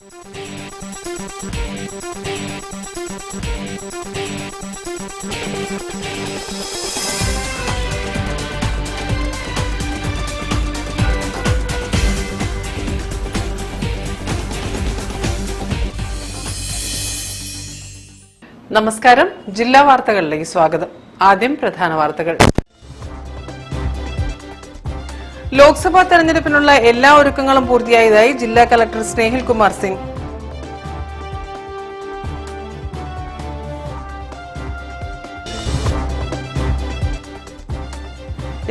നമസ്കാരം. ജില്ലാ വാർത്തകളിലേക്ക് സ്വാഗതം. ആദ്യം പ്രധാന വാർത്തകൾ. ലോക്സഭാ തെരഞ്ഞെടുപ്പിനുള്ള എല്ലാ ഒരുക്കങ്ങളും പൂർത്തിയായതായി ജില്ലാ കളക്ടർ സ്നേഹിൽ കുമാർ സിംഗ്.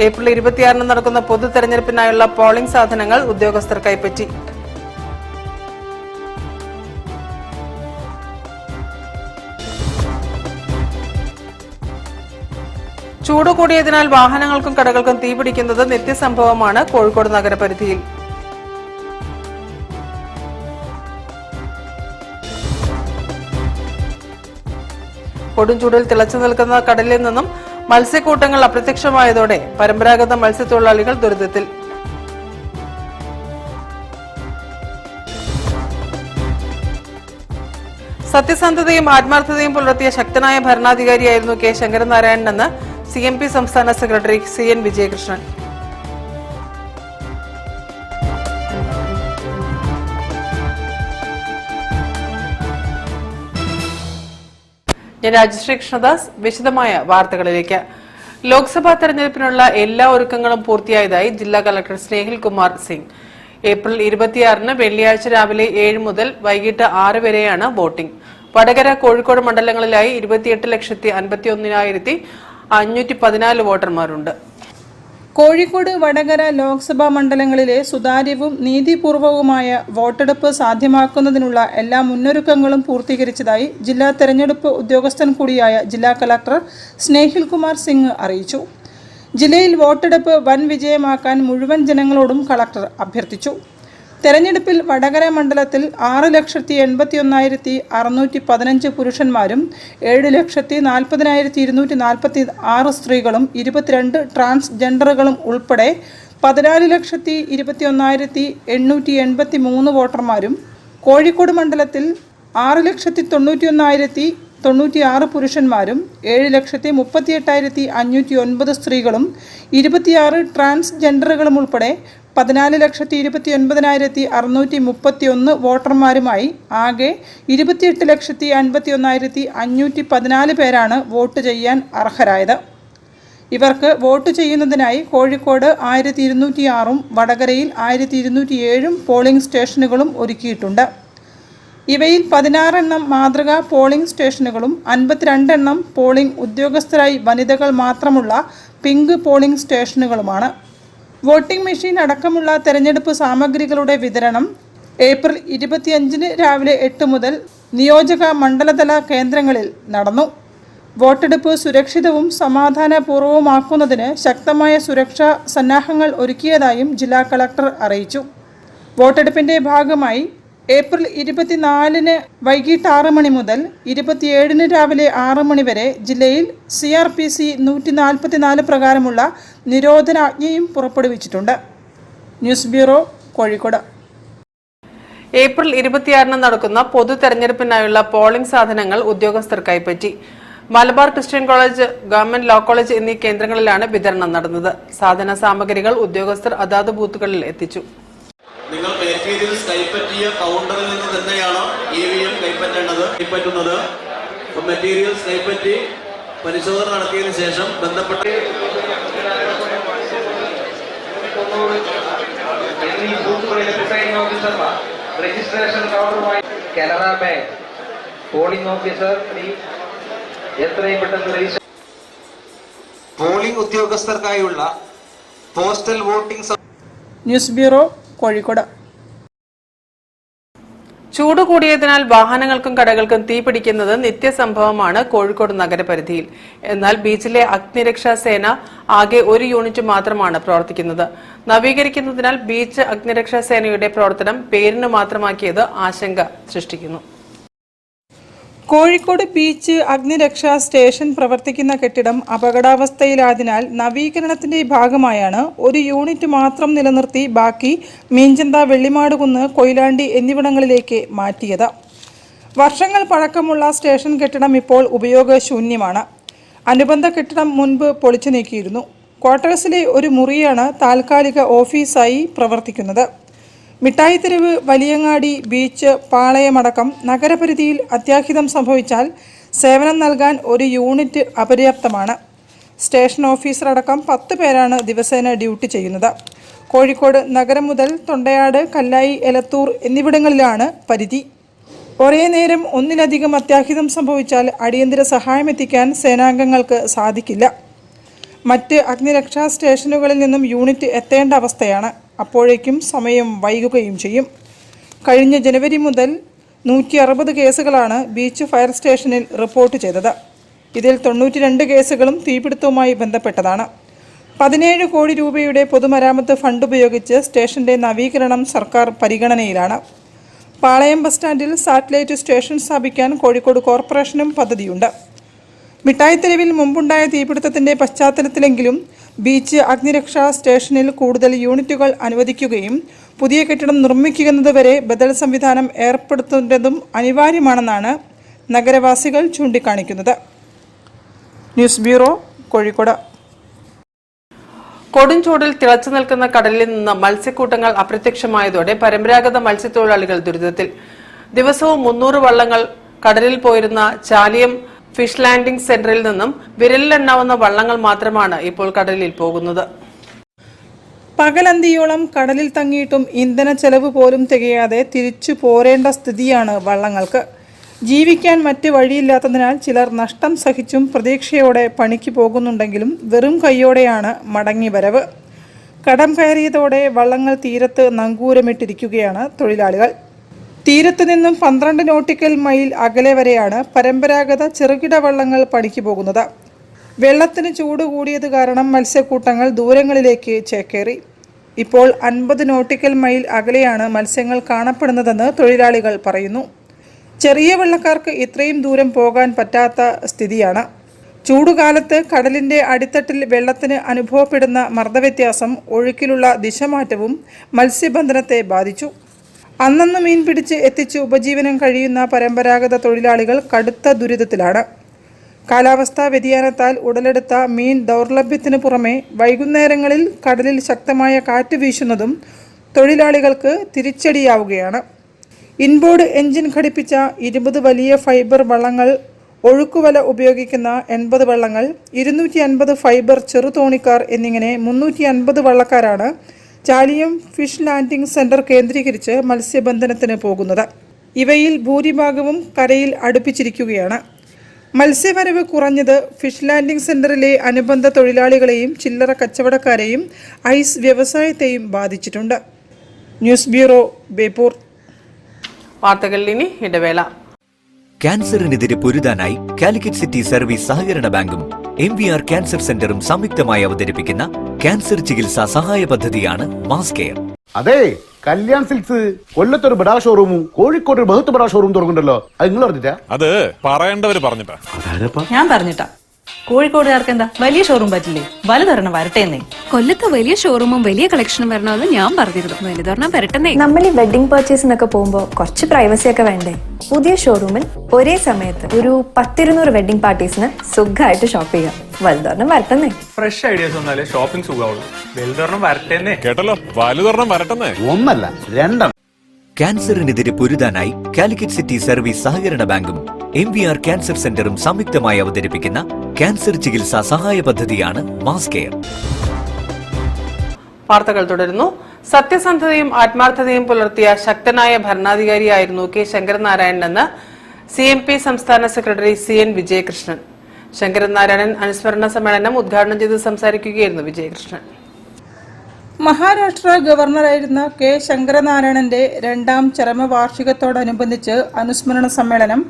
ഏപ്രിൽ 26 നടക്കുന്ന പൊതു തെരഞ്ഞെടുപ്പിനായുള്ള പോളിംഗ് സാധനങ്ങൾ ഉദ്യോഗസ്ഥർ കൈപ്പറ്റി. ചൂട് കൂടിയതിനാൽ വാഹനങ്ങൾക്കും കടകൾക്കും തീപിടിക്കുന്നത് നിത്യസംഭവമാണ് കോഴിക്കോട് നഗരപരിധിയിൽ. കൊടുംചൂടിൽ തിളച്ചു നിൽക്കുന്ന കടലിൽ നിന്നും മത്സ്യക്കൂട്ടങ്ങൾ അപ്രത്യക്ഷമായതോടെ പരമ്പരാഗത മത്സ്യത്തൊഴിലാളികൾ ദുരിതത്തിൽ. സത്യസന്ധതയും ആത്മാർത്ഥതയും പുലർത്തിയ ശക്തനായ ഭരണാധികാരിയായിരുന്നു കെ ശങ്കരനാരായണനെന്ന് CMP സംസ്ഥാന സെക്രട്ടറി CN വിജയകൃഷ്ണൻ. ഞാൻ രാജശ്രീ കൃഷ്ണദാസ്. വിശദമായ വാർത്തകളിലേക്ക്. ലോക്സഭാ തെരഞ്ഞെടുപ്പിനുള്ള എല്ലാ ഒരുക്കങ്ങളും പൂർത്തിയായതായി ജില്ലാ കളക്ടർ സ്നേഹിൽ കുമാർ സിംഗ്. ഏപ്രിൽ 26 വെള്ളിയാഴ്ച രാവിലെ 7 മുതൽ വൈകിട്ട് 6 വരെയാണ് വോട്ടിംഗ്. വടകര, കോഴിക്കോട് മണ്ഡലങ്ങളിലായി 28,51,514 വോട്ടർമാരുണ്ട്. കോഴിക്കോട്, വടകര ലോക്സഭാ മണ്ഡലങ്ങളിലെ സുതാര്യവും നീതിപൂർവവുമായ വോട്ടെടുപ്പ് സാധ്യമാക്കുന്നതിനുള്ള എല്ലാ മുന്നൊരുക്കങ്ങളും പൂർത്തീകരിച്ചതായി ജില്ലാ തെരഞ്ഞെടുപ്പ് ഉദ്യോഗസ്ഥൻ കൂടിയായ ജില്ലാ കളക്ടർ സ്നേഹിൽ കുമാർ സിംഗ് അറിയിച്ചു. ജില്ലയിൽ വോട്ടെടുപ്പ് വൻ വിജയമാക്കാൻ മുഴുവൻ ജനങ്ങളോടും കളക്ടർ അഭ്യർത്ഥിച്ചു. തെരഞ്ഞെടുപ്പിൽ വടകര മണ്ഡലത്തിൽ 6,81,615 പുരുഷന്മാരും 7,40,246 സ്ത്രീകളും 22 ട്രാൻസ്ജെൻഡറുകളും ഉൾപ്പെടെ 14,21,883 വോട്ടർമാരും, കോഴിക്കോട് മണ്ഡലത്തിൽ 6,91,096 പുരുഷന്മാരും 7,38,509 സ്ത്രീകളും 26 ട്രാൻസ്ജെൻഡറുകളും ഉൾപ്പെടെ 14,29,631 വോട്ടർമാരുമായി ആകെ 28,51,514 പേരാണ് വോട്ട് ചെയ്യാൻ അർഹരായത്. ഇവർക്ക് വോട്ട് ചെയ്യുന്നതിനായി കോഴിക്കോട് 1,206 വടകരയിൽ 1,207 പോളിംഗ് സ്റ്റേഷനുകളും ഒരുക്കിയിട്ടുണ്ട്. ഇവയിൽ 16 എണ്ണം മാതൃകാ പോളിംഗ് സ്റ്റേഷനുകളും 52 എണ്ണം പോളിംഗ് ഉദ്യോഗസ്ഥരായി വനിതകൾ മാത്രമുള്ള പിങ്ക് പോളിംഗ് സ്റ്റേഷനുകളുമാണ്. വോട്ടിംഗ് മെഷീൻ അടക്കമുള്ള തെരഞ്ഞെടുപ്പ് സാമഗ്രികളുടെ വിതരണം ഏപ്രിൽ 25 രാവിലെ 8 മുതൽ നിയോജക മണ്ഡലതല കേന്ദ്രങ്ങളിൽ നടന്നു. വോട്ടെടുപ്പ് സുരക്ഷിതവും സമാധാനപൂർവ്വമാക്കുന്നതിന് ശക്തമായ സുരക്ഷാ സന്നാഹങ്ങൾ ഒരുക്കിയതായും ജില്ലാ കളക്ടർ അറിയിച്ചു. വോട്ടെടുപ്പിന്റെ ഭാഗമായി ഏപ്രിൽ 24 വൈകിട്ട് 6 മണി മുതൽ 27 രാവിലെ 6 മണി വരെ ജില്ലയിൽ CRPC 144 പ്രകാരമുള്ള നിരോധനാജ്ഞയും പുറപ്പെടുവിച്ചിട്ടുണ്ട്. News bureau, Kozhikode. ഏപ്രിൽ 26 നടക്കുന്ന പൊതു തെരഞ്ഞെടുപ്പിനായുള്ള പോളിംഗ് സാധനങ്ങൾ ഉദ്യോഗസ്ഥർ കൈപ്പറ്റി. Malabar Christian college, government law college എന്നീ കേന്ദ്രങ്ങളിലാണ് വിതരണം നടന്നത്. സാധന സാമഗ്രികൾ ഉദ്യോഗസ്ഥർ അതാത് ബൂത്തുകളിൽ എത്തിച്ചു. നിങ്ങൾ മെറ്റീരിയൽസ് കൈപ്പറ്റിയ കൗണ്ടറിൽ നിന്ന് തന്നെയാണ് EVM കൈപ്പറ്റുന്നത്. മെറ്റീരിയൽസ് കൈപ്പറ്റി പരിശോധന നടത്തിയതിനു ശേഷം ബന്ധപ്പെട്ട രജിസ്ട്രേഷൻ കൗണ്ടറുമായി കാനറ ബാങ്ക് പോളിംഗ് ഓഫീസർ എത്രയും പെട്ടെന്ന് രജിസ്റ്റർ. പോളിംഗ് ഉദ്യോഗസ്ഥർക്കായുള്ള postal voting. News bureau, Kozhikode. ചൂട് കൂടിയതിനാൽ വാഹനങ്ങൾക്കും കടകൾക്കും തീപിടിക്കുന്നത് നിത്യസംഭവമാണ് കോഴിക്കോട് നഗരപരിധിയിൽ. എന്നാൽ ബീച്ചിലെ അഗ്നിരക്ഷാ സേന ആകെ 1 യൂണിറ്റ് മാത്രമാണ് പ്രവർത്തിക്കുന്നത്. നവീകരിക്കുന്നതിനാൽ ബീച്ച് അഗ്നിരക്ഷാ സേനയുടെ പ്രവർത്തനം പേരിന് മാത്രമാക്കിയത് ആശങ്ക സൃഷ്ടിക്കുന്നു. കോഴിക്കോട് ബീച്ച് അഗ്നിരക്ഷാ സ്റ്റേഷൻ പ്രവർത്തിക്കുന്ന കെട്ടിടം അപകടാവസ്ഥയിലായതിനാൽ നവീകരണത്തിന്റെ ഭാഗമായാണ് ഒരു യൂണിറ്റ് മാത്രം നിലനിർത്തി ബാക്കി മീഞ്ചന്ത, വെള്ളിമാടുകുന്ന്, കൊയിലാണ്ടി എന്നിവിടങ്ങളിലേക്ക് മാറ്റിയത്. വർഷങ്ങൾ പഴക്കമുള്ള സ്റ്റേഷൻ കെട്ടിടം ഇപ്പോൾ ഉപയോഗശൂന്യമാണ്. അനുബന്ധ കെട്ടിടം മുൻപ് പൊളിച്ചു നീക്കിയിരുന്നു. ക്വാർട്ടേഴ്സിലെ ഒരു മുറിയാണ് താൽക്കാലിക ഓഫീസായി പ്രവർത്തിക്കുന്നത്. മിഠായിത്തെരുവ്, വലിയങ്ങാടി, ബീച്ച്, പാളയമടക്കം നഗരപരിധിയിൽ അത്യാഹിതം സംഭവിച്ചാൽ സേവനം നൽകാൻ ഒരു യൂണിറ്റ് അപര്യാപ്തമാണ്. സ്റ്റേഷൻ ഓഫീസറടക്കം 10 പേരാണ് ദിവസേന ഡ്യൂട്ടി ചെയ്യുന്നത്. കോഴിക്കോട് നഗരം മുതൽ തൊണ്ടയാട്, കല്ലായി, എലത്തൂർ എന്നിവിടങ്ങളിലാണ് പരിധി. ഒരേ നേരം ഒന്നിലധികം അത്യാഹിതം സംഭവിച്ചാൽ അടിയന്തര സഹായമെത്തിക്കാൻ സേനാംഗങ്ങൾക്ക് സാധിക്കില്ല. മറ്റ് അഗ്നിരക്ഷാ സ്റ്റേഷനുകളിൽ നിന്നും യൂണിറ്റ് എത്തേണ്ട അവസ്ഥയാണ്. അപ്പോഴേക്കും സമയം വൈകുകയും ചെയ്യും. കഴിഞ്ഞ ജനുവരി മുതൽ 160 കേസുകളാണ് ബീച്ച് ഫയർ സ്റ്റേഷനിൽ റിപ്പോർട്ട് ചെയ്തത്. ഇതിൽ 92 കേസുകളും തീപിടുത്തവുമായി ബന്ധപ്പെട്ടതാണ്. 17 കോടി രൂപയുടെ പൊതുമരാമത്ത് ഫണ്ട് ഉപയോഗിച്ച് സ്റ്റേഷന്റെ നവീകരണം സർക്കാർ പരിഗണനയിലാണ്. പാളയം ബസ് സ്റ്റാൻഡിൽ സാറ്റലൈറ്റ് സ്റ്റേഷൻ സ്ഥാപിക്കാൻ കോഴിക്കോട് കോർപ്പറേഷനും പദ്ധതിയുണ്ട്. മിഠായിത്തെരുവിൽ മുമ്പുണ്ടായ തീപിടുത്തത്തിന്റെ പശ്ചാത്തലത്തിലെങ്കിലും ബീച്ച് അഗ്നിരക്ഷാ സ്റ്റേഷനിൽ കൂടുതൽ യൂണിറ്റുകൾ അനുവദിക്കുകയും പുതിയ കെട്ടിടം നിർമ്മിക്കുന്നതുവരെ ബദൽ സംവിധാനം ഏർപ്പെടുത്തേണ്ടതും അനിവാര്യമാണെന്നാണ് നഗരവാസികൾ ചൂണ്ടിക്കാണിക്കുന്നത്. News bureau, Kozhikode. കൊടുംചൂടിൽ തിളച്ചു നിൽക്കുന്ന കടലിൽ നിന്ന് മത്സ്യക്കൂട്ടങ്ങൾ അപ്രത്യക്ഷമായതോടെ പരമ്പരാഗത മത്സ്യത്തൊഴിലാളികൾ ദുരിതത്തിൽ. ദിവസവും 300 വള്ളങ്ങൾ കടലിൽ പോയിരുന്ന ചാലിയം ഫിഷ് ലാൻഡിംഗ് സെന്ററിൽ നിന്നും വിരലിലെണ്ണാവുന്ന വള്ളങ്ങൾ മാത്രമാണ് ഇപ്പോൾ കടലിൽ പോകുന്നത്. പകലന്തിയോളം കടലിൽ തങ്ങിയിട്ടും ഇന്ധന ചെലവ് പോലും തികയാതെ തിരിച്ചു പോരേണ്ട സ്ഥിതിയാണ് വള്ളങ്ങൾക്ക്. ജീവിക്കാൻ മറ്റ് വഴിയില്ലാത്തതിനാൽ ചിലർ നഷ്ടം സഹിച്ചും പ്രതീക്ഷയോടെ പണിക്ക് പോകുന്നുണ്ടെങ്കിലും വെറും കൈയോടെയാണ് മടങ്ങിവരവ്. കടം കയറിയതോടെ വള്ളങ്ങൾ തീരത്ത് നങ്കൂരമിട്ടിരിക്കുകയാണ് തൊഴിലാളികൾ. തീരത്തു നിന്നും 12 നോട്ടിക്കൽ മൈൽ അകലെ വരെയാണ് പരമ്പരാഗത ചെറുകിട വള്ളങ്ങൾ പണിക്ക് പോകുന്നത്. വെള്ളത്തിന് ചൂട് കൂടിയത് കാരണം മത്സ്യക്കൂട്ടങ്ങൾ ദൂരങ്ങളിലേക്ക് ചേക്കേറി. ഇപ്പോൾ 50 നോട്ടിക്കൽ മൈൽ അകലെയാണ് മത്സ്യങ്ങൾ കാണപ്പെടുന്നതെന്ന് തൊഴിലാളികൾ പറയുന്നു. ചെറിയ വള്ളക്കാർക്ക് ഇത്രയും ദൂരം പോകാൻ പറ്റാത്ത സ്ഥിതിയാണ്. ചൂടുകാലത്ത് കടലിൻ്റെ അടിത്തട്ടിൽ വെള്ളത്തിന് അനുഭവപ്പെടുന്ന മർദ്ദവ്യത്യാസം, ഒഴുക്കിലുള്ള ദിശമാറ്റവും മത്സ്യബന്ധനത്തെ ബാധിച്ചു. അന്നന്ന് മീൻ പിടിച്ച് എത്തിച്ച് ഉപജീവനം കഴിയുന്ന പരമ്പരാഗത തൊഴിലാളികൾ കടുത്ത ദുരിതത്തിലാണ്. കാലാവസ്ഥാ വ്യതിയാനത്താൽ ഉടലെടുത്ത മീൻ ദൗർലഭ്യത്തിന് പുറമെ വൈകുന്നേരങ്ങളിൽ കടലിൽ ശക്തമായ കാറ്റ് വീശുന്നതും തൊഴിലാളികൾക്ക് തിരിച്ചടിയാവുകയാണ്. ഇൻബോർഡ് എഞ്ചിൻ ഘടിപ്പിച്ച 20 വലിയ ഫൈബർ വള്ളങ്ങൾ, ഒഴുക്കുവല ഉപയോഗിക്കുന്ന 80 വള്ളങ്ങൾ, 250 ഫൈബർ ചെറുതോണിക്കാർ എന്നിങ്ങനെ 350 വള്ളക്കാരാണ് ചാലിയം ഫിഷ് ലാൻഡിംഗ് സെന്റർ കേന്ദ്രീകരിച്ച് മത്സ്യബന്ധനത്തിന് പോകുന്നത്. ഇവയിൽ ഭൂരിഭാഗവും കരയിൽ അടുപ്പിച്ചിരിക്കുകയാണ്. മത്സ്യവരവ് കുറഞ്ഞത് ഫിഷ് ലാൻഡിംഗ് സെന്ററിലെ അനുബന്ധ തൊഴിലാളികളെയും ചില്ലറ കച്ചവടക്കാരെയും ഐസ് വ്യവസായത്തെയും ബാധിച്ചിട്ടുണ്ട്. News bureau, Beypore. വാർത്തകളിൽ ഇനി ഇടവേള. ക്യാൻസറിനെതിരെ പൊരുതാനായി കാലിക്കറ്റ് സിറ്റി സർവീസ് സഹകരണ ബാങ്കും MVR ക്യാൻസർ സെന്ററും സംയുക്തമായി അവതരിപ്പിക്കുന്ന ക്യാൻസർ ചികിത്സാ സഹായ പദ്ധതിയാണ് മാസ് കെയർ. അതെ, കല്യാൺ സിൽക്സ് കൊല്ലത്തൊരു ബഡാ ഷോറൂമും കോഴിക്കോട് ഒരു ബഹുത്ത് ബഡാ ഷോറൂം തുറക്കുന്നുണ്ടല്ലോ. അത് നിങ്ങൾ പറഞ്ഞിട്ടാ? അത് പറയേണ്ടവര് പറഞ്ഞിട്ടാ. ഞാൻ പറഞ്ഞിട്ടാ. കോഴിക്കോടുകാർക്ക് എന്താ വലിയ ഷോറൂം പറ്റില്ലേ? വലുതൊരെണ്ണം വരട്ടേന്നേ. കൊല്ലത്ത് വലിയ ഷോറൂമും വലിയ കളക്ഷനും വരണമെന്ന് ഞാൻ പറഞ്ഞിരുന്നു. വലുതൊരെണ്ണം വരട്ടെന്നേ. നമ്മൾ ഈ വെഡിങ് പർച്ചേസിനൊക്കെ പോകുമ്പോൾ കുറച്ച് പ്രൈവസി ഒക്കെ വേണ്ടേ? പുതിയ ഷോറൂമിൽ ഒരേ സമയത്ത് ഒരു 10-200 വെഡിങ് പാർട്ടീസിന് സുഖമായിട്ട് ഷോപ്പ് ചെയ്യാം. വലുതൊരെണ്ണം വരട്ടെന്നേ. ഫ്രഷ് ഐഡിയാസ് വന്നാലേ ഷോപ്പിംഗ് സുഖമാവുള്ളൂ. വലുതൊരെണ്ണം വരട്ടെന്നേ. കേട്ടല്ലോ, വലുതൊരെണ്ണം വരട്ടെന്നേ. ഒന്നല്ല, രണ്ടെണ്ണം. ക്യാൻസറിനെതിരെ പൊരുതാനായി കാലിക്കറ്റ് സിറ്റി സർവീസ് സഹകരണ ബാങ്കും MVR ക്യാൻസർ സെന്ററും സംയുക്തമായി അവതരിപ്പിക്കുന്ന ക്യാൻസർ ചികിത്സാ സഹായ പദ്ധതിയാണ് മാസ് കെയർ. വാർത്തകൾ തുടരുന്നു. സത്യസന്ധതയും ആത്മാർത്ഥതയും പുലർത്തിയ ശക്തനായ ഭരണാധികാരിയായിരുന്നു കെ ശങ്കരനാരായണനെന്ന് CMP സംസ്ഥാന സെക്രട്ടറി CN വിജയകൃഷ്ണൻ. ശങ്കരനാരായണൻ അനുസ്മരണ സമ്മേളനം ഉദ്ഘാടനം ചെയ്ത് സംസാരിക്കുകയായിരുന്നു വിജയകൃഷ്ണൻ. മഹാരാഷ്ട്ര ഗവർണറായിരുന്ന കെ ശങ്കരനാരായണന്റെ 2ാം ചരമവാർഷികത്തോടനുബന്ധിച്ച് അനുസ്മരണ സമ്മേളനം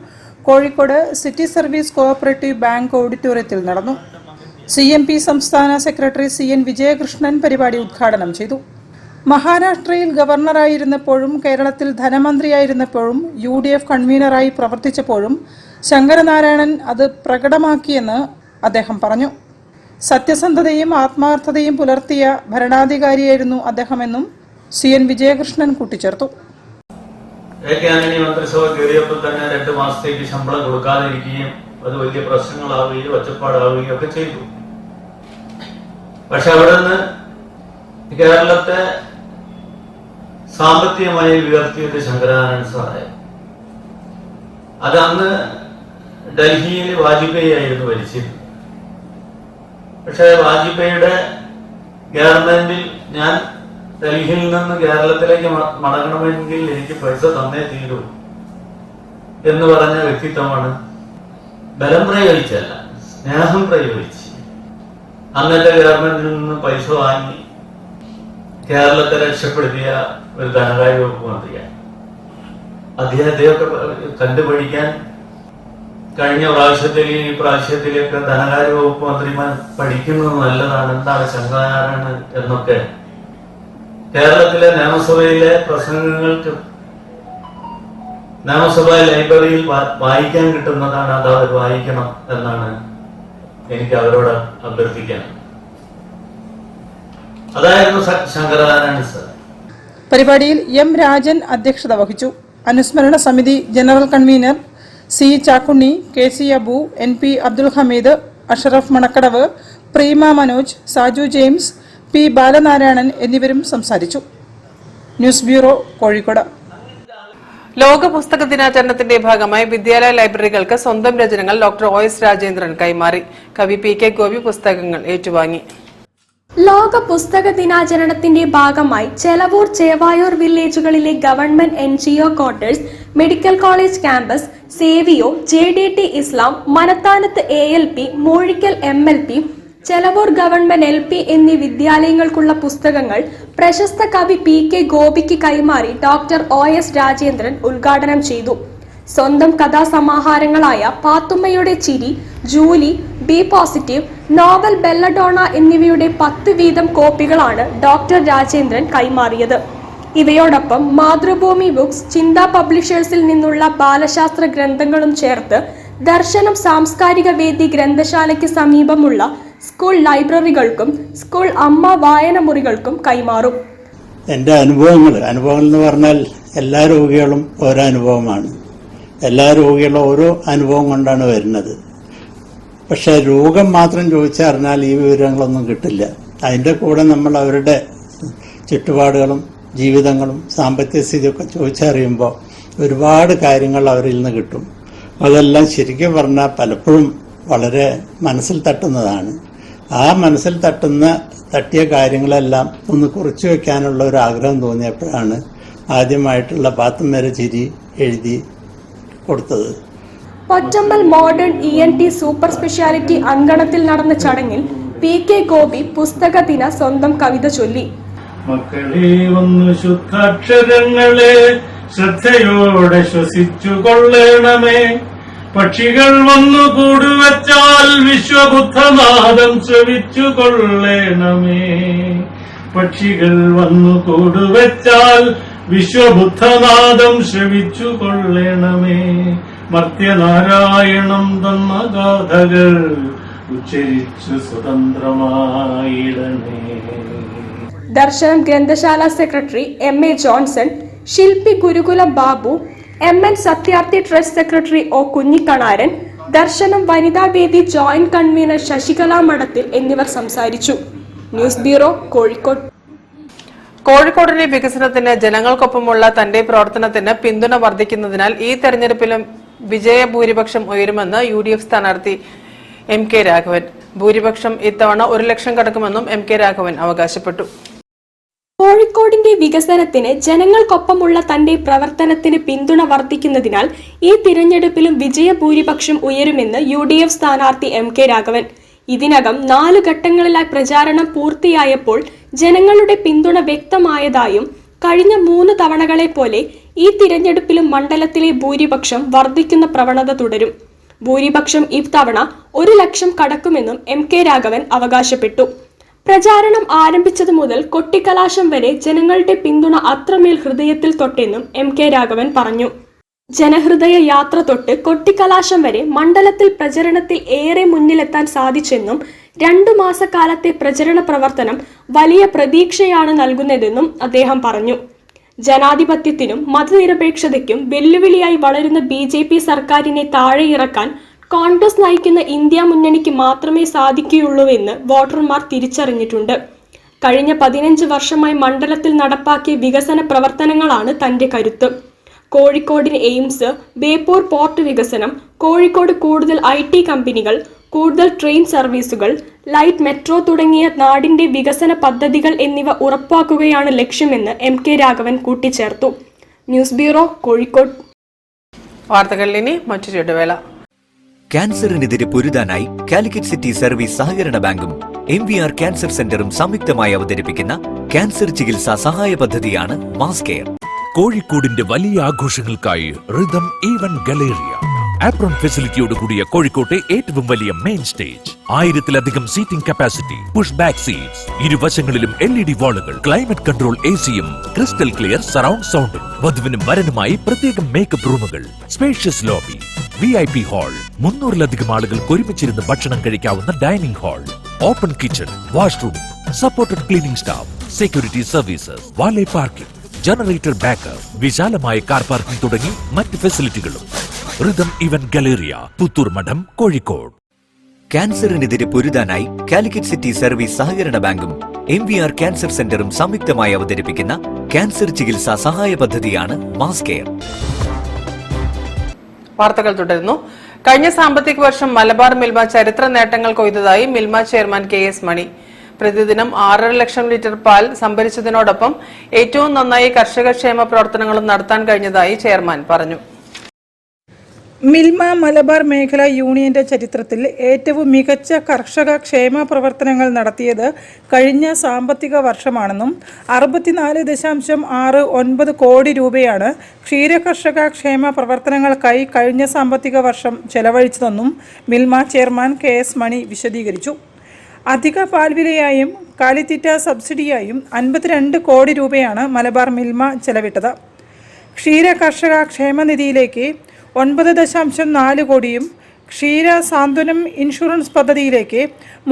Kozhikode city service cooperative bank ഓഡിറ്റോറിയത്തിൽ നടന്നു. CMP സംസ്ഥാന സെക്രട്ടറി CN വിജയകൃഷ്ണൻ പരിപാടി ഉദ്ഘാടനം ചെയ്തു. മഹാരാഷ്ട്രയിൽ ഗവർണറായിരുന്നപ്പോഴും കേരളത്തിൽ ധനമന്ത്രിയായിരുന്നപ്പോഴും UDF കൺവീനറായി പ്രവർത്തിച്ചപ്പോഴും ശങ്കരനാരായണൻ അത് പ്രകടമാക്കിയെന്ന് അദ്ദേഹം പറഞ്ഞു. സത്യസന്ധതയും ആത്മാർത്ഥതയും പുലർത്തിയ ഭരണാധികാരിയായിരുന്നു അദ്ദേഹമെന്നും CN വിജയകൃഷ്ണൻ കൂട്ടിച്ചേർത്തു. മന്ത്രിസഭ കയറിയപ്പോൾ തന്നെ 2 മാസത്തേക്ക് ശമ്പളം കൊടുക്കാതിരിക്കുകയും അത് വലിയ പ്രശ്നങ്ങളാവുകയും ഒച്ചപ്പാടാവുകയും ഒക്കെ ചെയ്തു. പക്ഷെ അവിടെ നിന്ന് കേരളത്തെ സാമ്പത്തികമായി ഉയർത്തിയത് ശങ്കരനാരായണ സാറായി. അത് അന്ന് ഡൽഹിയിൽ വാജ്പേയി ആയിരുന്നു ഭരിച്ചിരുന്നത്. പക്ഷെ വാജ്പേയിയുടെ ഗവൺമെന്റിൽ ഞാൻ ഡൽഹിയിൽ നിന്ന് കേരളത്തിലേക്ക് മടങ്ങണമെങ്കിൽ എനിക്ക് പൈസ തന്നേ തീരൂ എന്ന് പറഞ്ഞ വ്യക്തിത്വമാണ്. ബലം പ്രയോഗിച്ചല്ല, സ്നേഹം പ്രയോഗിച്ച് അന്നത്തെ ഗവൺമെന്റിൽ നിന്ന് പൈസ വാങ്ങി കേരളത്തെ രക്ഷപ്പെടുത്തിയ ഒരു ധനകാര്യ വകുപ്പ് മന്ത്രിയാണ്. അദ്ദേഹത്തെയൊക്കെ കണ്ടുപഠിക്കാൻ കഴിഞ്ഞ പ്രാവശ്യത്തിലെയും ഈ പ്രാവശ്യത്തിലേക്ക് ധനകാര്യ വകുപ്പ് മന്ത്രിമാർ പഠിക്കുന്നത് നല്ലതാണ്. എന്താണ് ശങ്കരനാരായണൻ എന്നൊക്കെ കേരളത്തിലെ നിയമസഭയിലെ പ്രസംഗങ്ങൾക്ക് നിയമസഭാ ലൈബ്രറിയിൽ വായിക്കാൻ കിട്ടുന്നതാണ്. അത് അവർ വായിക്കണം എന്നാണ് എനിക്ക് അവരോട് അഭ്യർത്ഥിക്കാൻ. അതായിരുന്നു ശങ്കരനാരായണൻ സർ. പരിപാടിയിൽ M. രാജൻ അധ്യക്ഷത വഹിച്ചു. അനുസ്മരണ സമിതി general convener C. Chakkunni, KC Abu, NP Abdul Hameed, Ashraf Manakkadavu, Preema Manoj, Saju James, P. Balanarayanan എന്നിവരും സംസാരിച്ചു. News bureau, Kozhikode. ലോക പുസ്തക ദിനാചരണത്തിന്റെ ഭാഗമായി വിദ്യാലയ ലൈബ്രറികൾക്ക് സ്വന്തം രചനകൾ ഡോക്ടർ OS രാജേന്ദ്രൻ കൈമാറി. കവി PK ഗോപി പുസ്തകങ്ങൾ ഏറ്റുവാങ്ങി. ലോക പുസ്തക ദിനാചരണത്തിന്റെ ഭാഗമായി ചെലവൂർ ചേവായൂർ വില്ലേജുകളിലെ government NGO quarters, medical college campus, Savio, JDT Islam, Manathanath ALP, Moozhikkal MLP, Chelavoor government LP എന്നീ വിദ്യാലയങ്ങൾക്കുള്ള പുസ്തകങ്ങൾ പ്രശസ്ത കവി PK ഗോപിക്ക് കൈമാറി ഡോക്ടർ OS രാജേന്ദ്രൻ ഉദ്ഘാടനം ചെയ്തു. സ്വന്തം കഥാസമാഹാരങ്ങളായ പാത്തുമ്മയുടെ ചിരി, Julie, B positive, novel belladonna എന്നിവയുടെ 10 വീതം കോപ്പികളാണ് ഡോക്ടർ രാജേന്ദ്രൻ കൈമാറിയത്. ഇവയോടൊപ്പം മാതൃഭൂമി ബുക്സ്, ചിന്ത പബ്ലിഷേഴ്സിൽ നിന്നുള്ള ബാലശാസ്ത്ര ഗ്രന്ഥങ്ങളും ചേർത്ത് ദർശനം സാംസ്കാരിക വേദി ഗ്രന്ഥശാലയ്ക്ക് സമീപമുള്ള സ്കൂൾ ലൈബ്രറികൾക്കും സ്കൂൾ അമ്മ വായന മുറികൾക്കും കൈമാറും. എൻ്റെ അനുഭവങ്ങൾ എന്ന് പറഞ്ഞാൽ എല്ലാ രോഗികളും ഓരോ അനുഭവമാണ്. എല്ലാ രോഗികളും ഓരോ അനുഭവം കൊണ്ടാണ് വരുന്നത്. പക്ഷെ രോഗം മാത്രം ചോദിച്ചറിഞ്ഞാൽ ഈ വിവരങ്ങളൊന്നും കിട്ടില്ല. അതിൻ്റെ കൂടെ നമ്മൾ അവരുടെ ചുറ്റുപാടുകളും ജീവിതങ്ങളും സാമ്പത്തിക സ്ഥിതിയൊക്കെ ചോദിച്ചറിയുമ്പോൾ ഒരുപാട് കാര്യങ്ങൾ അവരിൽ നിന്ന് കിട്ടും. അതെല്ലാം ശരിക്കും പറഞ്ഞാൽ പലപ്പോഴും വളരെ മനസ്സിൽ തട്ടുന്നതാണ്. ആ മനസ്സിൽ തട്ടിയ കാര്യങ്ങളെല്ലാം ഒന്ന് കുറിച്ചു വെക്കാനുള്ള ഒരു ആഗ്രഹം തോന്നിയപ്പോഴാണ് ആദ്യമായിട്ടുള്ള പാത്തുമ്മയുടെ ചിരി എഴുതി കൊടുത്തത്. പൊറ്റമ്പൽ മോഡേൺ ENT സൂപ്പർ സ്പെഷ്യാലിറ്റി അങ്കണത്തിൽ നടന്ന ചടങ്ങിൽ PK ഗോപി പുസ്തക ദിന സ്വന്തം കവിത ചൊല്ലി. മക്കളെ ഒന്ന് ശുദ്ധാക്ഷരങ്ങളെ ശ്രദ്ധയോടെ ശ്വസിച്ചു കൊള്ളണമേ. പക്ഷികൾ വന്നു കൂടുവച്ചാൽ വിശ്വബുദ്ധനാദം ശ്രവിച്ചു കൊള്ളണമേ. പക്ഷികൾ വന്നു കൂടുവച്ചാൽ വിശ്വബുദ്ധനാദം ശ്രവിച്ചു കൊള്ളണമേ. മർത്യനാരായണം തന്ന ഗാഥകൾ ഉച്ചരിച്ചു സ്വതന്ത്രമായിടണേ. ദർശനം ഗ്രന്ഥശാല secretary MA Johnson, Shilpi Gurukulam Babu, MN Satyarthi trust secretary O Kunhikkanaran, Darshanam Vanithavedi joint convener Sasikala Madathil എന്നിവർ സംസാരിച്ചു. News bureau, Kozhikode. കോഴിക്കോടിന്റെ വികസനത്തിന് ജനങ്ങൾക്കൊപ്പമുള്ള തന്റെ പ്രവർത്തനത്തിന് പിന്തുണ വർദ്ധിക്കുന്നതിനാൽ ഈ തെരഞ്ഞെടുപ്പിലും വിജയഭൂരിപക്ഷം ഉയരുമെന്ന് UDF സ്ഥാനാർത്ഥി MK രാഘവൻ. ഭൂരിപക്ഷം ഇത്തവണ 1 ലക്ഷം കടക്കുമെന്നും MK രാഘവൻ അവകാശപ്പെട്ടു. കോഴിക്കോടിന്റെ വികസനത്തിന് ജനങ്ങൾക്കൊപ്പമുള്ള തന്റെ പ്രവർത്തനത്തിന് പിന്തുണ വർദ്ധിക്കുന്നതിനാൽ ഈ തിരഞ്ഞെടുപ്പിലും വിജയഭൂരിപക്ഷം ഉയരുമെന്ന് UDF സ്ഥാനാർത്ഥി MK രാഘവൻ. ഇതിനകം 4 ഘട്ടങ്ങളിലായി പ്രചാരണം പൂർത്തിയായപ്പോൾ ജനങ്ങളുടെ പിന്തുണ വ്യക്തമായതായും കഴിഞ്ഞ 3 തവണകളെ പോലെ ഈ തിരഞ്ഞെടുപ്പിലും മണ്ഡലത്തിലെ ഭൂരിപക്ഷം വർദ്ധിക്കുന്ന പ്രവണത തുടരും. ഭൂരിപക്ഷം ഇത്തവണ 1 ലക്ഷം കടക്കുമെന്നും MK രാഘവൻ അവകാശപ്പെട്ടു. പ്രചാരണം ആരംഭിച്ചതു മുതൽ കൊട്ടിക്കലാശം വരെ ജനങ്ങളുടെ പിന്തുണ അത്രമേൽ ഹൃദയത്തിൽ തൊട്ടെന്നും MK രാഘവൻ പറഞ്ഞു. ജനഹൃദയ യാത്ര തൊട്ട് കൊട്ടിക്കലാശം വരെ മണ്ഡലത്തിൽ പ്രചരണത്തിൽ ഏറെ മുന്നിലെത്താൻ സാധിച്ചെന്നും 2 മാസക്കാലത്തെ പ്രചരണ പ്രവർത്തനം വലിയ പ്രതീക്ഷയാണ് നൽകുന്നതെന്നും അദ്ദേഹം പറഞ്ഞു. ജനാധിപത്യത്തിനും മതനിരപേക്ഷതയ്ക്കും വെല്ലുവിളിയായി വളരുന്ന BJP സർക്കാരിനെ താഴെയിറക്കാൻ കോൺഗ്രസ് നയിക്കുന്ന ഇന്ത്യ മുന്നണിക്ക് മാത്രമേ സാധിക്കുകയുള്ളൂവെന്ന് വോട്ടർമാർ തിരിച്ചറിഞ്ഞിട്ടുണ്ട്. കഴിഞ്ഞ 15 വർഷമായി മണ്ഡലത്തിൽ നടപ്പാക്കിയ വികസന പ്രവർത്തനങ്ങളാണ് തന്റെ കരുത്ത്. കോഴിക്കോടിന് എയിംസ്, ബേപ്പൂർ പോർട്ട് വികസനം, കോഴിക്കോട് കൂടുതൽ IT കമ്പനികൾ, കൂടുതൽ ട്രെയിൻ സർവീസുകൾ, ലൈറ്റ് മെട്രോ തുടങ്ങിയ നാടിന്റെ വികസന പദ്ധതികൾ എന്നിവ ഉറപ്പാക്കുകയാണ് ലക്ഷ്യമെന്ന് MK രാഘവൻ കൂട്ടിച്ചേർത്തു. News bureau, Kozhikode. വാർത്തകളിൽ ഇനി മറ്റൊരു ഇടവേള. ക്യാൻസറിനെതിരെ പൊരുതാനായി കാലിക്കറ്റ് സിറ്റി സർവീസ് സഹകരണ ബാങ്കും MVR ക്യാൻസർ സെന്ററും സംയുക്തമായി അവതരിപ്പിക്കുന്ന ക്യാൻസർ ചികിത്സാ സഹായ പദ്ധതിയാണ് മാസ് കെയർ. കോഴിക്കോടിന്റെ വലിയ ആഘോഷങ്ങൾക്കായി റിതം ഈവന്റ് ഗലേറിയ ആപ്രോൺ ഫെസിലിറ്റിയോട് കൂടിയ കോഴിക്കോട്ടെ ഏറ്റവും വലിയ മെയിൻ സ്റ്റേജ്, 1000-ലധികം seating capacity, push back seats, ഇരുവശങ്ങളിലും LED വാളുകൾ, ക്ലൈമറ്റ് കൺട്രോൾ ACയും ക്രിസ്റ്റൽ ക്ലിയർ സറൗണ്ട് സൗണ്ടും, വധുവിനും വരനുമായി പ്രത്യേകം മേക്കപ്പ് റൂമുകൾ, സ്പേഷ്യസ് ലോബി, VIP ഹാൾ, 300-ലധികം ആളുകൾക്ക് ഒരുമിച്ചിരുന്ന് ഭക്ഷണം കഴിക്കാവുന്ന dining hall, open kitchen, washroom, supported cleaning staff, security services, valet parking, generator backup, വിശാലമായ കാർ പാർക്കിംഗ് തുടങ്ങി മറ്റ് ഫെസിലിറ്റികളും. റിതം ഇവന്റ് ഗലേറിയ, പുത്തൂർ മഠം, കോഴിക്കോട്. ക്യാൻസറിനെതിരെ പൊരുതാനായി കാലിക്കറ്റ് സിറ്റി സർവീസ് സഹകരണ ബാങ്കും MVR ക്യാൻസർ സെന്ററും സംയുക്തമായി അവതരിപ്പിക്കുന്ന ക്യാൻസർ ചികിത്സാ സഹായ പദ്ധതിയാണ് മാസ് കെയർ. വാർത്തകൾ തുടരുന്നു. കഴിഞ്ഞ സാമ്പത്തിക വർഷം മലബാർ മിൽമ ചരിത്ര നേട്ടങ്ങൾ കൊയ്തതായി മിൽമ ചെയർമാൻ KS മണി. പ്രതിദിനം 6.5 ലക്ഷം ലിറ്റർ പാൽ സംഭരിച്ചതിനോടൊപ്പം ഏറ്റവും നന്നായി കർഷക ക്ഷേമ പ്രവർത്തനങ്ങളും നടത്താൻ കഴിഞ്ഞതായി ചെയർമാൻ പറഞ്ഞു. മിൽമ മലബാർ മേഖല യൂണിയന്റെ ചരിത്രത്തിൽ ഏറ്റവും മികച്ച കർഷക ക്ഷേമ പ്രവർത്തനങ്ങൾ നടത്തിയത് കഴിഞ്ഞ സാമ്പത്തിക വർഷമാണെന്നും 64.69 കോടി രൂപയാണ് ക്ഷീരകർഷക ക്ഷേമ പ്രവർത്തനങ്ങൾക്കായി കഴിഞ്ഞ സാമ്പത്തിക വർഷം ചെലവഴിച്ചതെന്നും മിൽമ ചെയർമാൻ KS മണി വിശദീകരിച്ചു. അധിക പാൽവിലയായും കാലിത്തീറ്റ സബ്സിഡിയായും 52 കോടി രൂപയാണ് മലബാർ മിൽമ ചെലവിട്ടത്. ക്ഷീര കർഷക ക്ഷേമനിധിയിലേക്ക് 9.4 കോടിയും ക്ഷീര സാന്ത്വനം ഇൻഷുറൻസ് പദ്ധതിയിലേക്ക്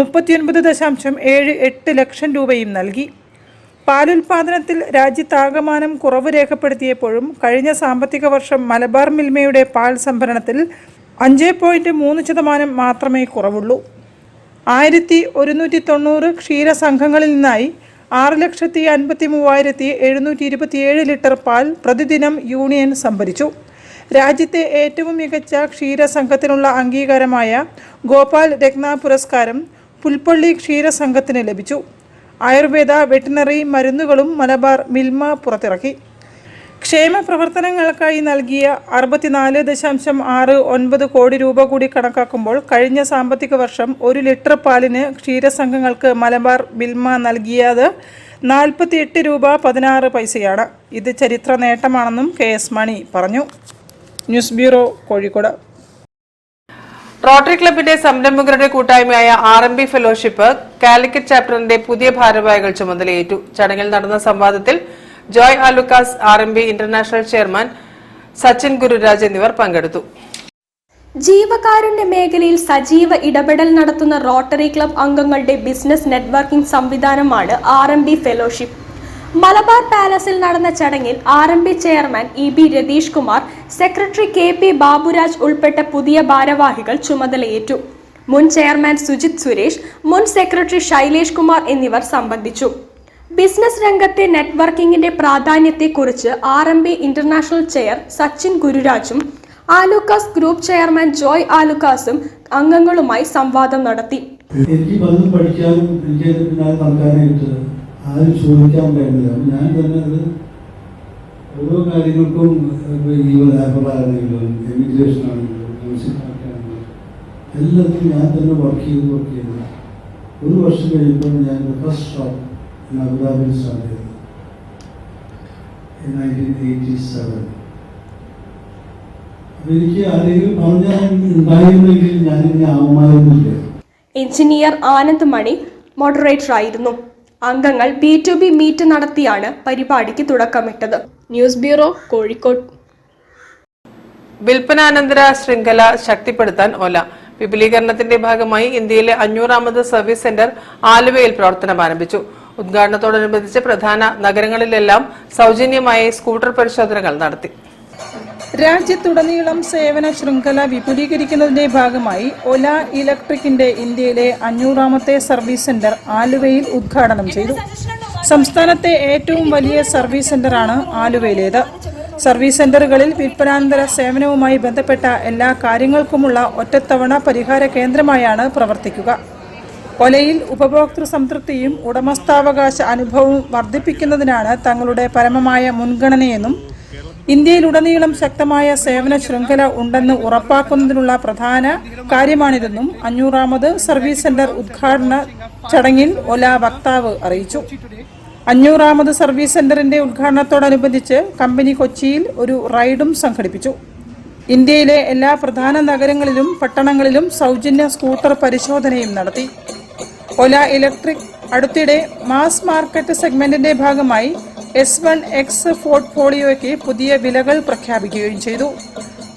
39.78 ലക്ഷം രൂപയും നൽകി. പാലുൽപാദനത്തിൽ രാജ്യത്താകമാനം കുറവ് രേഖപ്പെടുത്തിയപ്പോഴും കഴിഞ്ഞ സാമ്പത്തിക വർഷം മലബാർ മിൽമയുടെ പാൽ സംഭരണത്തിൽ 5.3% മാത്രമേ കുറവുള്ളൂ. 1190 ക്ഷീരസംഘങ്ങളിൽ നിന്നായി 6,53,727 ലിറ്റർ പാൽ പ്രതിദിനം യൂണിയൻ സംഭരിച്ചു. രാജ്യത്തെ ഏറ്റവും മികച്ച ക്ഷീരസംഘത്തിനുള്ള അംഗീകാരമായ ഗോപാൽ രത്ന പുരസ്കാരം പുൽപ്പള്ളി ക്ഷീരസംഘത്തിന് ലഭിച്ചു. ആയുർവേദ വെറ്റിനറി മരുന്നുകളും മലബാർ മിൽമ പുറത്തിറക്കി. ക്ഷേമ പ്രവർത്തനങ്ങൾക്കായി നൽകിയ 64.69 കോടി രൂപ കൂടി കണക്കാക്കുമ്പോൾ കഴിഞ്ഞ സാമ്പത്തിക വർഷം 1 ലിറ്റർ പാലിന് ക്ഷീരസംഘങ്ങൾക്ക് മലബാർ മിൽമ നൽകിയത് 48 രൂപ 16 പൈസയാണ്. ഇത് ചരിത്ര നേട്ടമാണെന്നും KS മണി പറഞ്ഞു. News bureau, Kozhikode. റോട്ടറി ക്ലബിന്റെ സംരംഭകരുടെ കൂട്ടായ്മയായ RMB ഫെലോഷിപ്പ് കാലിക്കറ്റ് ചാപ്റ്ററിന്റെ പുതിയ ഭാരവാഹികൾ ചുമതലയേറ്റു. ചടങ്ങിൽ നടന്ന സംവാദത്തിൽ Joy Alukkas, RMB international chairman Sachin Gururaj എന്നിവർ പങ്കെടുത്തു. ജീവകാരുണ്യ മേഖലയിൽ സജീവ ഇടപെടൽ നടത്തുന്ന റോട്ടറി ക്ലബ് അംഗങ്ങളുടെ ബിസിനസ് നെറ്റ്വർക്കിംഗ് സംവിധാനമാണ് RMB ഫെലോഷിപ്പ്. മലബാർ പാലസിൽ നടന്ന ചടങ്ങിൽ RMB chairman EB Ratheesh Kumar, secretary KP Baburaj ഉൾപ്പെട്ട പുതിയ ഭാരവാഹികൾ ചുമതലയേറ്റു. മുൻ ചെയർമാൻ സുജിത് സുരേഷ്, മുൻ സെക്രട്ടറി ശൈലേഷ് കുമാർ എന്നിവർ സംബന്ധിച്ചു. ബിസിനസ് രംഗത്തെ നെറ്റ്വർക്കിംഗിന്റെ പ്രാധാന്യത്തെക്കുറിച്ച് RMB ഇന്റർനാഷണൽ ചെയർ സച്ചിൻ ഗുരുരാജും ആലുക്കാസ് ഗ്രൂപ്പ് ചെയർമാൻ ജോയ് ആലുക്കാസും അംഗങ്ങളുമായി സംവാദം നടത്തി. എനിക്ക് പലതും പഠിക്കാനും എനിക്ക് പിന്നാലെ നടക്കാനായിട്ട് ആരും ചോദിക്കാൻ കഴിയില്ല. ഞാൻ തന്നെ അത് ഓരോ കാര്യങ്ങൾക്കും ഈ ലേബർ ആണെങ്കിലും എമിഗ്രേഷൻ ആണെങ്കിലും മ്യൂസിക് ആണെങ്കിലും എല്ലാത്തിനും ഞാൻ തന്നെ വർക്ക് ചെയ്ത് 1 വർഷം കഴിയുമ്പോൾ ഞാൻ ഫസ്റ്റ് ഷോപ്പ് അബുദാബിയിൽ സ്റ്റാർട്ട് ചെയ്തത് 1987. എനിക്ക് ആരെങ്കിലും പറഞ്ഞാൽ ഉണ്ടായിരുന്നെങ്കിൽ ഞാനിങ്ങനെ ആവുമായിരുന്നില്ല. എഞ്ചിനീയർ ആനന്ദ് മണി മോഡറേറ്റർ ആയിരുന്നു. അംഗങ്ങൾ B2B മീറ്റ് നടത്തിയാണ് പരിപാടിക്ക് തുടക്കമിട്ടത്. News bureau, Kozhikode. വിൽപ്പനാനന്തര ശൃംഖല ശക്തിപ്പെടുത്താൻ ഒല. വിപുലീകരണത്തിന്റെ ഭാഗമായി ഇന്ത്യയിലെ 500ാമത് സർവീസ് സെന്റർ ആലുവയിൽ പ്രവർത്തനം ആരംഭിച്ചു. ഉദ്ഘാടനത്തോടനുബന്ധിച്ച് പ്രധാന നഗരങ്ങളിലെല്ലാം സൗജന്യമായി സ്കൂട്ടർ പരിശോധനകൾ നടത്തി. രാജ്യത്തുടനീളം സേവന ശൃംഖല വിപുലീകരിക്കുന്നതിന്റെ ഭാഗമായി ഒല ഇലക്ട്രിക്കിന്റെ ഇന്ത്യയിലെ 500ാമത്തെ സർവീസ് സെന്റർ ആലുവയിൽ ഉദ്ഘാടനം ചെയ്തു. സംസ്ഥാനത്തെ ഏറ്റവും വലിയ സർവീസ് സെന്ററാണ് ആലുവയിലേത്. സർവീസ് സെന്ററുകളിൽ വിൽപ്പനാനന്തര സേവനവുമായി ബന്ധപ്പെട്ട എല്ലാ കാര്യങ്ങൾക്കുമുള്ള ഒറ്റത്തവണ പരിഹാര കേന്ദ്രമായാണ് പ്രവർത്തിക്കുക. ഒലയിൽ ഉപഭോക്തൃ സംതൃപ്തിയും ഉടമസ്ഥാവകാശ അനുഭവവും വർദ്ധിപ്പിക്കുന്നതിനാണ് തങ്ങളുടെ പരമമായ മുൻഗണനയെന്നും ഇന്ത്യയിലുടനീളം ശക്തമായ സേവന ശൃംഖല ഉണ്ടെന്ന് ഉറപ്പാക്കുന്നതിനുള്ള പ്രധാന കാര്യമാണിതെന്നും 500ാമത് സർവീസ് സെന്റർ ഉദ്ഘാടന ചടങ്ങിൽ ഒല വക്താവ് അറിയിച്ചു. 500ാമത് സർവീസ് സെന്ററിന്റെ ഉദ്ഘാടനത്തോടനുബന്ധിച്ച് കമ്പനി കൊച്ചിയിൽ ഒരു റൈഡും സംഘടിപ്പിച്ചു. ഇന്ത്യയിലെ എല്ലാ പ്രധാന നഗരങ്ങളിലും പട്ടണങ്ങളിലും സൗജന്യ സ്കൂട്ടർ പരിശോധനയും നടത്തി. ഒല ഇലക്ട്രിക് അടുത്തിടെ മാസ് മാർക്കറ്റ് സെഗ്മെന്റിന്റെ ഭാഗമായി S1X പോർട്ട്ഫോളിയോയ്ക്ക് പുതിയ വിലകൾ പ്രഖ്യാപിക്കുകയും ചെയ്തു.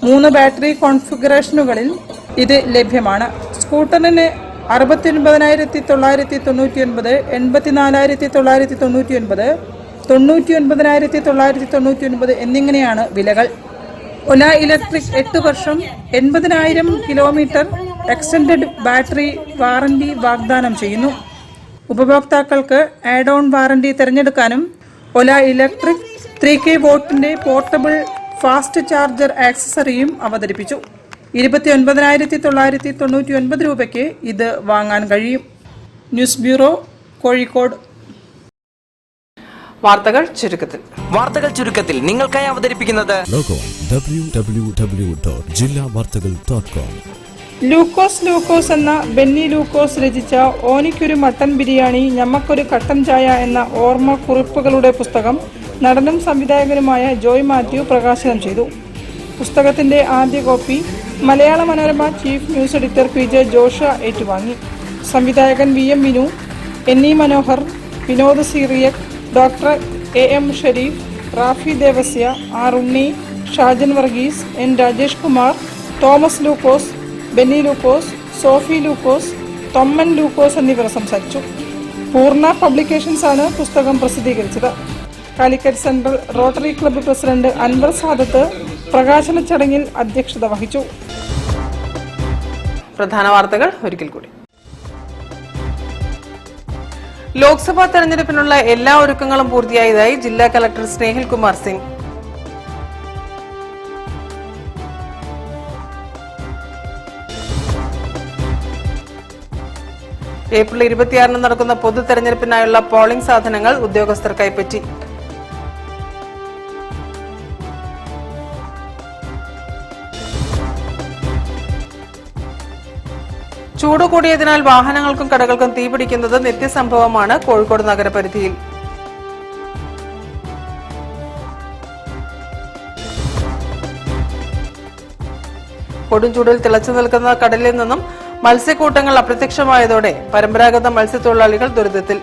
3 ബാറ്ററി കോൺഫിഗറേഷനുകളിൽ ഇത് ലഭ്യമാണ്. സ്കൂട്ടറിന് 69,999, 84,999, 99,999 എന്നിങ്ങനെയാണ് വിലകൾ. ഒല ഇലക്ട്രിക് 8 വർഷം 80,000 കിലോമീറ്റർ എക്സ്റ്റൻഡഡ് ബാറ്ററി വാറന്റി വാഗ്ദാനം ചെയ്യുന്നു. ഉപഭോക്താക്കൾക്ക് ആഡ് ഓൺ വാറന്റി തിരഞ്ഞെടുക്കാനും ഒല ഇലക്ട്രിക് 3K വോട്ടിന്റെ പോർട്ടബിൾ ഫാസ്റ്റ് ചാർജർ ആക്സസറിയും അവതരിപ്പിച്ചു. 29,999 രൂപയ്ക്ക് ഇത് വാങ്ങാൻ കഴിയും. News bureau, Kozhikode. വാർത്തകൾ ചുരുക്കത്തിൽ നിങ്ങൾക്കായി അവതരിപ്പിക്കുന്നത് www.jillavartagal.com. ലൂക്കോസ് എന്ന ബെന്നി ലൂക്കോസ് രചിച്ച ഓനിക്കൊരു മട്ടൻ ബിരിയാണി ഞമ്മക്കൊരു കട്ടൻ ചായ എന്ന ഓർമ്മ കുറിപ്പുകളുടെ പുസ്തകം നടനും സംവിധായകനുമായ ജോയ് മാത്യു പ്രകാശനം ചെയ്തു. പുസ്തകത്തിന്റെ ആദ്യ copy Malayala Manorama chief news editor PJ Josha ഏറ്റുവാങ്ങി. സംവിധായകൻ VM Vinu, NE Manohar, Vinod Cyriac, doctor AM Shareef, Rafi Devasya, R Unni, Shajan Varghese, N Rajesh Kumar, Thomas Lukose, Benny Lukose, Sophie Lukose, Thomman Lukose എന്നിവർ സംസാരിച്ചു. പൂർണ്ണ പബ്ലിക്കേഷൻസ് ആണ് പുസ്തകം പ്രസിദ്ധീകരിച്ചത്. Calicut central rotary club president Anwar Sadath പ്രകാശന ചടങ്ങിൽ അധ്യക്ഷത വഹിച്ചു. പ്രധാന വാർത്തകൾ ഒരിക്കൽ കൂടി. ലോക്സഭാ തെരഞ്ഞെടുപ്പിനുള്ള എല്ലാ ഒരുക്കങ്ങളും പൂർത്തിയായതായി ജില്ലാ കളക്ടർ സ്നേഹിൽ കുമാർ സിംഗ്. ഏപ്രിൽ 26 നടക്കുന്ന പൊതു തെരഞ്ഞെടുപ്പിനായുള്ള പോളിംഗ് സാധനങ്ങൾ ഉദ്യോഗസ്ഥർ കൈപ്പറ്റി. ചൂട് കൂടിയതിനാൽ വാഹനങ്ങൾക്കും കടകൾക്കും തീപിടിക്കുന്നത് നിത്യസംഭവമാണ് കോഴിക്കോട് നഗരപരിധിയിൽ. കൊടുംചൂടിൽ തിളച്ചു നിൽക്കുന്ന കടലിൽ നിന്നും മത്സ്യക്കൂട്ടങ്ങൾ അപ്രത്യക്ഷമായതോടെ പരമ്പരാഗത മത്സ്യത്തൊഴിലാളികൾ ദുരിതത്തിൽ.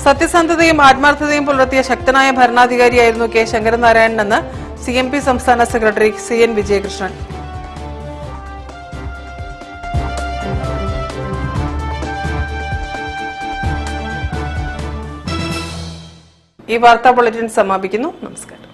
സത്യസന്ധതയും ആത്മാർത്ഥതയും പുലർത്തിയ ശക്തനായ ഭരണാധികാരിയായിരുന്നു കെ ശങ്കരനാരായണനെന്ന് CMP സംസ്ഥാന സെക്രട്ടറി CN വിജയകൃഷ്ണൻ. ഈ വാർത്താ ബുള്ളറ്റിൻ സമാപിക്കുന്നു. നമസ്കാരം.